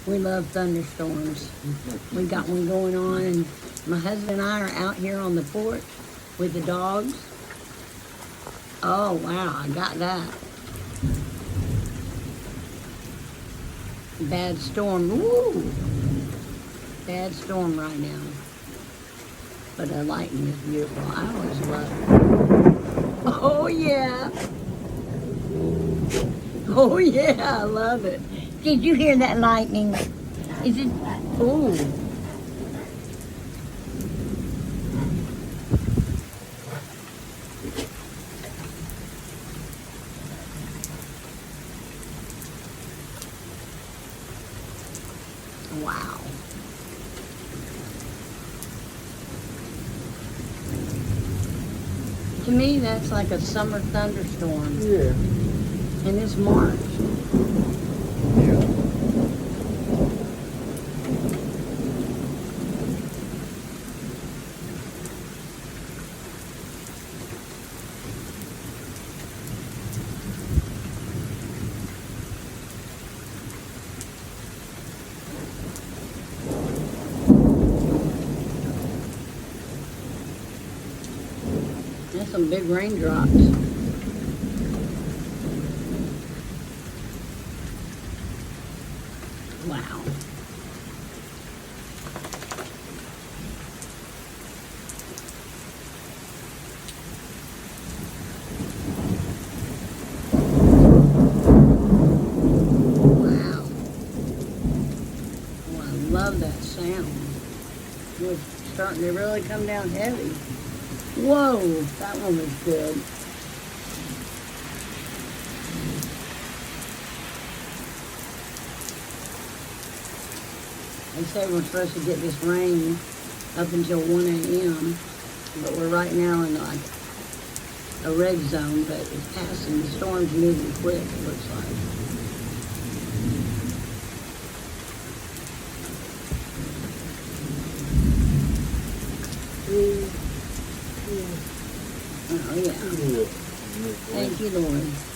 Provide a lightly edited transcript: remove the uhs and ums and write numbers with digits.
We love thunderstorms. We got one going on, and my husband and I are out here on the porch with the dogs. Oh, wow, I got that. Bad storm. Woo! Bad storm right now. But the lightning is beautiful. I always love it. Oh, yeah. Oh, yeah, I love it. Did you hear that lightning? Is it? Ooh. Wow. To me, that's like a summer thunderstorm. Yeah. And it's March. Yeah. That's some big raindrops. Wow. Wow. Oh, I love that sound. It's starting to really come down heavy. Whoa, that one was good. They say we're supposed to get this rain up until 1 a.m., but we're right now in like a red zone, but it's passing. The storm's moving quick, it looks like. Oh, yeah. Thank you, Lord.